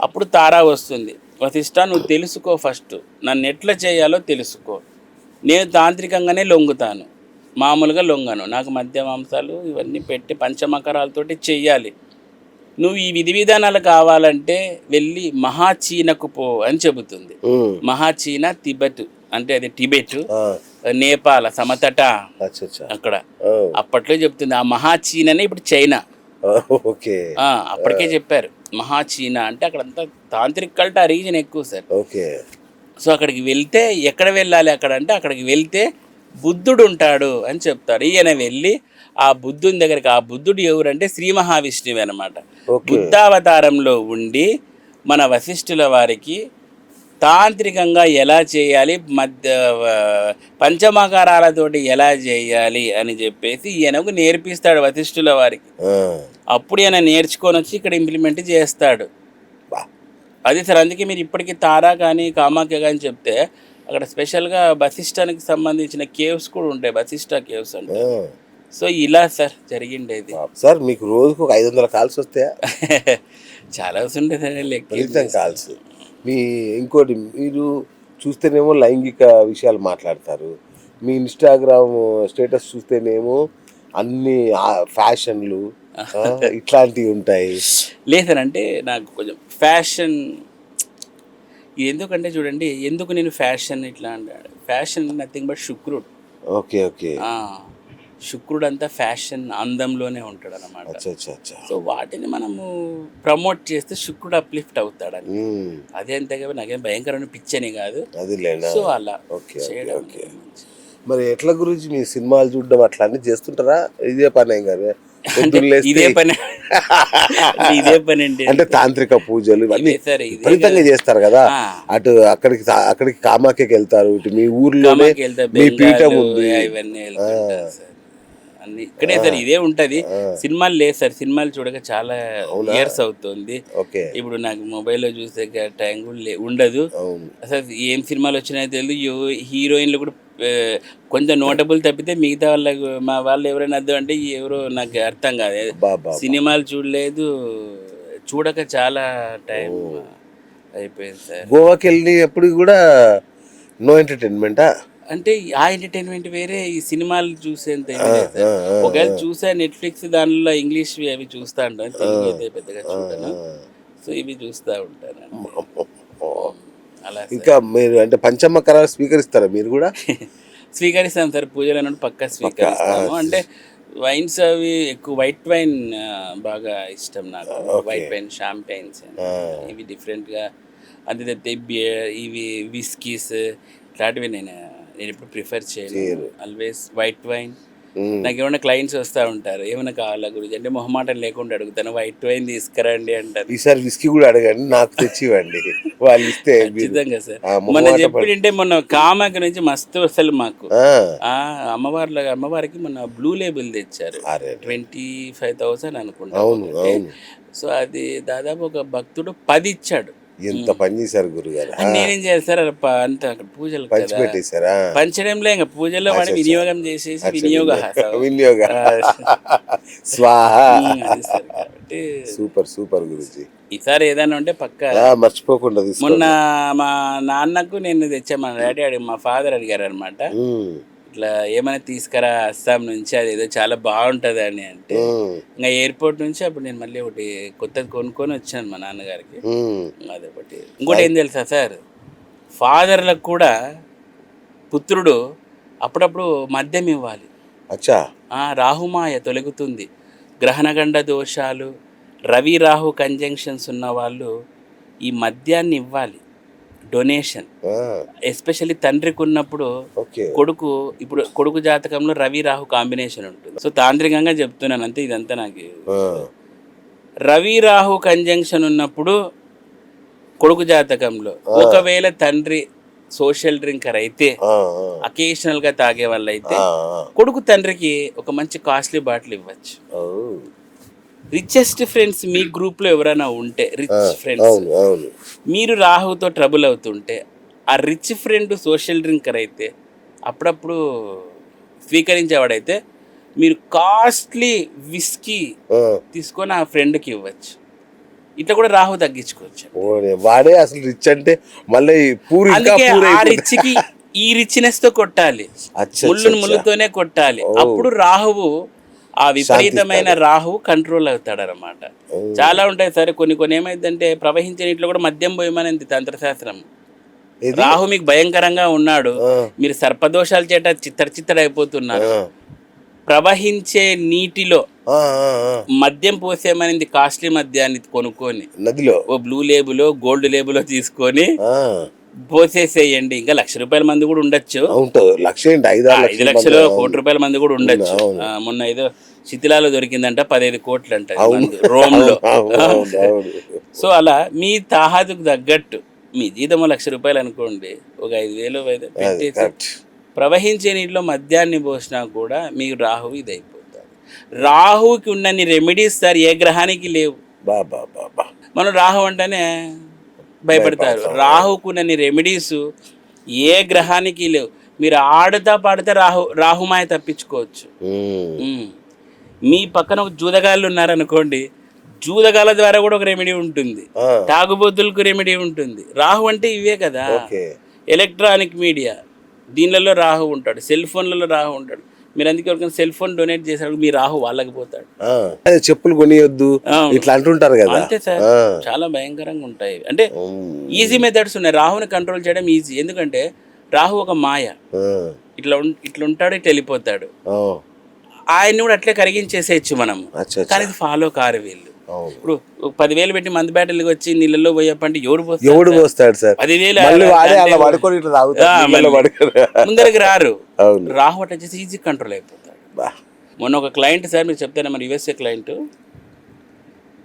అప్పుడు తారా వస్తుంది. వశిష్ఠ నువ్వు తెలుసుకో, ఫస్ట్ నన్ను ఎట్లా చేయాలో తెలుసుకో. నేను తాంత్రికంగానే లొంగుతాను, మామూలుగా లొంగను. నాకు మద్య మాంసాలు ఇవన్నీ పెట్టి పంచమకరాలతోటి చెయ్యాలి. నువ్వు ఈ విధి విధానాలు కావాలంటే వెళ్ళి మహాచీనకు పో అని చెబుతుంది. మహాచీన తిబెట్, అంటే అది టిబెట్, నేపాల్ సమతట అక్కడ అప్పట్లో చెప్తుంది. ఆ మహాచీననే ఇప్పుడు చైనా. ఓకే, అప్పటికే చెప్పారు మహాచీనా అంటే అక్కడంతా తాంత్రిక కల్ట్ ఆ రీజన్ ఎక్కువ సార్. ఓకే. సో అక్కడికి వెళ్తే ఎక్కడ వెళ్ళాలి అక్కడ అంటే, అక్కడికి వెళ్తే బుద్ధుడు ఉంటాడు అని చెప్తాడు. ఈయన వెళ్ళి ఆ బుద్ధుని దగ్గరికి, ఆ బుద్ధుడు ఎవరంటే శ్రీ మహావిష్ణువు అనమాట. బుద్ధావతారంలో ఉండి మన వశిష్ఠుల వారికి తాంత్రికంగా ఎలా చేయాలి, పంచమకారాలతోటి ఎలా చేయాలి అని చెప్పేసి ఈయనకు నేర్పిస్తాడు వశిష్ఠుల వారికి. అప్పుడు ఈయన నేర్చుకొని వచ్చి ఇక్కడ ఇంప్లిమెంట్ చేస్తాడు. అది సార్. అందుకే మీరు ఇప్పటికీ తారా కానీ కామాఖ్య కానీ చెప్తే అక్కడ స్పెషల్గా వశిష్ఠానికి సంబంధించిన కేవ్స్ కూడా ఉంటాయి, వశిష్ఠ కేవ్స్ అంటే. సో ఇలా సార్ జరిగిండేది. సార్ మీకు రోజుకు ఒక 500 కాల్స్ వస్తాయా? చాలా వస్తుండే సార్, లెక్క కాల్స్. మీ ఇంకోటి, మీరు చూస్తేనేమో లైంగిక విషయాలు మాట్లాడతారు, మీ ఇన్స్టాగ్రామ్ స్టేటస్ చూస్తేనేమో అన్ని ఫ్యాషన్లు ఇట్లాంటివి ఉంటాయి. లేదనంటే నాకు కొంచెం ఫ్యాషన్ ఎందుకంటే చూడండి, ఎందుకు నేను ఫ్యాషన్ ఇట్లా అంటాడు, ఫ్యాషన్ నథింగ్ బట్ శుక్రుడు. Okay, okay. శుక్రుడు అంతా ఫ్యాషన్ అందంలోనే ఉంటాడు అన్నమాట. సో వాటిని మనము ప్రమోట్ చేస్తే శుక్రుడు అప్లిఫ్ట్ అవుతాడని. అదే అంతేగా, నాకేం భయంకరమైన పిచ్చని కాదు. సో అలా చేయడం. మరి ఎట్లా గురించి మీ సినిమాలు చూడడం అట్లా అన్ని చేస్తుంటారా? ఇదే పని ఏం కాదు, ఇదే పని ఇదే పని అంటే తాంత్రిక పూజలు విపరీతంగా చేస్తారు కదా. అక్కడికి కామాఖ్యకి వెళ్తారు, ఇటు మీ ఊర్లోనే మీ పీఠం ఉంది, ఇవన్నీ అన్ని ఇక్కడే సార్. ఇదే ఉంటది. సినిమాలు లేదు సార్, సినిమాలు చూడక చాలా ఇయర్స్ అవుతుంది. ఇప్పుడు నాకు మొబైల్లో చూసే టైం కూడా ఉండదు అసలు. ఏం సినిమాలు వచ్చినాయో తెలియదు. హీరోయిన్లు కూడా కొంచెం నోటబుల్ తప్పితే మిగతా వాళ్ళకు, మా వాళ్ళు ఎవరైనా అర్థం అంటే ఎవరో నాకు అర్థం కాదు. సినిమాలు చూడలేదు, చూడక చాలా టైం అయిపోయింది సార్. గోవాకి వెళ్ళినప్పుడు కూడా నో ఎంటర్టైన్మెంటా? అంటే ఆ ఎంటర్టైన్మెంట్ వేరే, ఈ సినిమాలు చూసేంత. ఒకవేళ చూసా నెట్ఫ్లిక్స్ దానిలో ఇంగ్లీష్ అవి చూస్తూ ఉంటాను, తెలుగు అయితే పెద్దగా చూడను. సో ఇవి చూస్తూ ఉంటాను అలా. ఇంకా మీరు అంటే పంచమకరాలు స్వీకరిస్తారా మీరు కూడా? స్వీకరిస్తాం సార్, పూజలు అన్నట్టు పక్కా స్వీకరిస్తాము. అంటే వైన్స్ అవి ఎక్కువ, వైట్ వైన్ బాగా ఇష్టం నాకు. వైట్ వైన్, షాంపైన్స్ ఇవి డిఫరెంట్గా. అంతే తప్పితే బియర్, ఇవి విస్కీస్ ఇట్లాంటివి నేను ఇప్పుడు ప్రిఫర్ చేయను. Always white wine. నాకు ఏమైనా క్లయింట్స్ వస్తూ ఉంటారు, ఏమైనా కావాలా గురించి అంటే మొహమాటం లేకుండా అడుగుతాను, వైట్ వైన్ తీసుకురండి అంటారు. ఈసారి విస్కీ కూడా అడగండి, నాకు తెచ్చివ్వండి. వాళ్ళు ఇస్తే ఖచ్చితంగా సార్. మొన్న చెప్పింటే మొన్న కామాఖ్య నుంచి మస్తు అసలు మాకు అమ్మవారికి మొన్న బ్లూ లేబుల్ తెచ్చారు, 25,000 అనుకుంటా. సో అది దాదాపు ఒక భక్తుడు 10 ఇచ్చాడు. ఎంత పని చేశారు గురుగారు. నేనేం చేయాలి సార్, అంత అక్కడ పూజలు పంచిపెట్టేశారా? పంచడంలో ఇంకా పూజల్లో వాడి వినియోగం చేసేసి వినియోగ స్వాహ. కాబట్టి సూపర్ సూపర్ గురుజీ. ఈసారి ఏదైనా ఉంటే పక్కా మర్చిపోకుండా. మొన్న మా నాన్నకు నేను తెచ్చా, మా డాడీ మా ఫాదర్ అడిగారు అనమాట, ఇట్లా ఏమైనా తీసుకురా అస్సాం నుంచి, అది ఏదో చాలా బాగుంటుంది అని అంటే, ఇంకా ఎయిర్పోర్ట్ నుంచి అప్పుడు నేను మళ్ళీ ఒకటి కొత్తది కొనుక్కొని వచ్చాను మా నాన్నగారికి. అదొకటి. ఇంకోటి ఏం తెలుసా సార్, ఫాదర్లకు కూడా పుత్రుడు అప్పుడప్పుడు మద్యం ఇవ్వాలి. రాహుమాయ తొలగుతుంది, గ్రహణగండ దోషాలు, రవి రాహు కంజంక్షన్స్ ఉన్న వాళ్ళు ఈ మద్యాన్ని ఇవ్వాలి, డొనేషన్. ఎస్పెషల్లీ తండ్రికి ఉన్నప్పుడు కొడుకు, ఇప్పుడు కొడుకు జాతకంలో రవి రాహు కాంబినేషన్ ఉంటుంది. సో తాంత్రికంగా చెప్తున్నాను అంతే, ఇదంతా నాకు. రవి రాహు కంజంక్షన్ ఉన్నప్పుడు కొడుకు జాతకంలో, ఒకవేళ తండ్రి సోషల్ డ్రింకర్ అయితే, అకేషనల్ గా తాగే వాళ్ళు అయితే, కొడుకు తండ్రికి ఒక మంచి కాస్ట్లీ బాటిల్ ఇవ్వచ్చు. రిచెస్ట్ ఫ్రెండ్స్ మీ గ్రూప్లో ఎవరైనా ఉంటే, రిచ్ ఫ్రెండ్స్, మీరు రాహుతో ట్రబుల్ అవుతుంటే, ఆ రిచ్ ఫ్రెండ్ సోషల్ డ్రింకర్ అయితే, అప్పుడప్పుడు స్వీకరించేవాడైతే, మీరు కాస్ట్లీ విస్కీ తీసుకొని ఆ ఫ్రెండ్కి ఇవ్వచ్చు. ఇట్లా కూడా రాహు తగ్గించుకోవచ్చు. వాడే అసలు రిచ్ అంటే మళ్ళీ పూరి అందుకే ఆ రిచ్కి ఈ రిచ్నెస్ తో కొట్టాలి, ముళ్ళును ముళ్ళుతోనే కొట్టాలి. అప్పుడు రాహువు ఆ విపరీతమైన రాహువు కంట్రోల్ అవుతాడనమాట. చాలా ఉంటాయి సరే, కొన్ని ఏమైందంటే ప్రవహించే నీటిలో కూడా మద్యం పోయమనేది తంత్రశాస్త్రం. రాహు మీకు భయంకరంగా ఉన్నాడు, మీరు సర్పదోషాల చేత చిత్తడైపోతున్నారు. ప్రవహించే నీటిలో మద్యం పోసేమనేది కాస్ట్లీ మద్యాన్ని కొనుక్కొని నదిలో ఓ బ్లూ లేబులో గోల్డ్ లేబులో తీసుకొని పోసేసేయండి. ఇంకా ₹1,00,000 మంది కూడా ఉండొచ్చు, 5 లక్షలు ₹1,00,000 మంది కూడా ఉండొచ్చు. మొన్న ఏదో శిథిలాలో దొరికిందంట 15 కోట్లు అంట రోమ్ లో. సో అలా మీ తాహాదుకు తగ్గట్టు మీ జీతం ₹1,00,000 అనుకోండి, ఒక 5,000 పెట్టేసి ప్రవహించే నీటిలో మద్యాన్ని పోసినా కూడా మీకు రాహువు ఇదైపోతారు. రాహువుకి ఉన్నన్ని రెమెడీస్ సార్ ఏ గ్రహానికి లేవు. మనం రాహు అంటేనే భయపడతారు. రాహుకు ఉన్నన్ని రెమెడీస్ ఏ గ్రహానికి లేవు. మీరు ఆడుతా పాడితే రాహుమాయ తప్పించుకోవచ్చు. మీ పక్కన ఒక జూదగాళ్ళు ఉన్నారనుకోండి, జూదగాల ద్వారా కూడా ఒక రెమెడీ ఉంటుంది, తాగుబోతులకు రెమెడీ ఉంటుంది. రాహు అంటే ఇవే కదా, ఎలక్ట్రానిక్ మీడియా దీనిలలో రాహు ఉంటాడు, సెల్ ఫోన్లలో రాహు ఉంటాడు. మీరు అందుకే ఎవరికైనా సెల్ ఫోన్ డొనేట్ చేశాడు, మీ రాహు వాళ్ళకి పోతాడు. చెప్పులు కొనియొద్దు ఇట్లా అంటుంటారు కదా. అంతే సార్, చాలా భయంకరంగా ఉంటాయి. అంటే ఈజీ మెథడ్స్ ఉన్నాయి రాహుని కంట్రోల్ చేయడం ఈజీ. ఎందుకంటే రాహు ఒక మాయ, ఇట్లా ఉంటాడు, ఇట్లా వెళ్ళిపోతాడు. ఆయన్ని కూడా అట్లే కరిగించేసేయచ్చు మనం, కానీ ఫాలో కారు వీళ్ళు. ఇప్పుడు 10,000 పెట్టి మందు బ్యాటరీకి వచ్చి నీళ్ళలో పోయప్పంటే ఎవడు పోస్తాడు సార్? 10,000 ముందరికి రారు. రాహు అట్లా చేసి ఈజీ కంట్రోల్ అయిపోతాడు. మొన్న ఒక క్లయింట్ సార్, మీరు చెప్తాను, మన USA క్లయింట్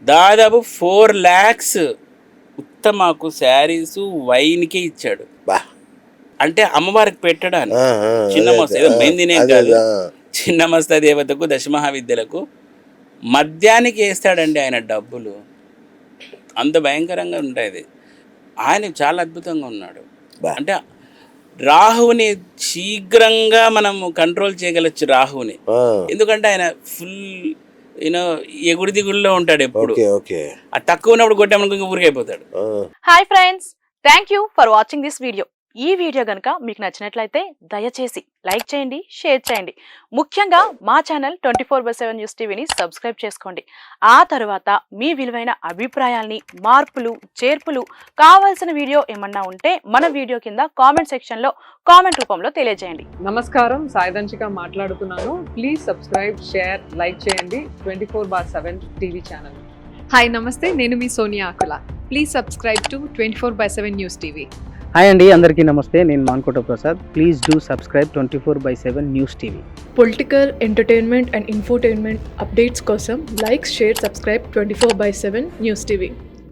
దాదాపు 4 lakhs ఉత్తమాకు శారీస్ వైన్కే ఇచ్చాడు. అంటే అమ్మవారికి పెట్టడానికి చిన్న మస్తు ఏదో మెహందీనే కాదు, చిన్న మస్తా దేవతకు దశమహావిద్యలకు మద్యానికి వేస్తాడండి ఆయన డబ్బులు. అంత భయంకరంగా ఉంటుంది. ఆయన చాలా అద్భుతంగా ఉన్నాడు. అంటే రాహువుని శీఘ్రంగా మనం కంట్రోల్ చేయగలచ్చు రాహువుని. ఎందుకంటే ఆయన ఫుల్ ఎగుడు దిగుడులో ఉంటాడు ఎప్పుడు. ఆ తక్కువ ఉన్నప్పుడు కొట్టామనుకో ఊరికైపోతాడు. Hi friends, thank you for watching this video. ఈ వీడియో గనుక మీకు నచ్చినట్లయితే దయచేసి లైక్ చేయండి, షేర్ చేయండి. ముఖ్యంగా మా ఛానల్ 24/7 న్యూస్ టీవీని సబ్స్క్రైబ్ చేసుకోండి. ఆ తర్వాత మీ విలువైన అభిప్రాయాల్ని, మార్పులు, చేర్పులు, కావాల్సిన వీడియో ఏమన్నా ఉంటే మన వీడియో కింద కామెంట్ సెక్షన్లో కామెంట్ రూపంలో తెలియజేయండి. నమస్కారం, సాయిదంచిక మాట్లాడుతున్నాను. ప్లీజ్ సబ్స్క్రైబ్, షేర్, లైక్ చేయండి 24/7 టీవీ ఛానల్. హాయ్ నమస్తే, నేను మీ Sonia Akula. Please subscribe to 24/7 news TV. Hi అండి, అందరికీ నమస్తే. నేను Mankota Prasad. Please do subscribe 24/7 news TV. Political, entertainment and infotainment updates కోసం like, share, subscribe 24/7 news TV.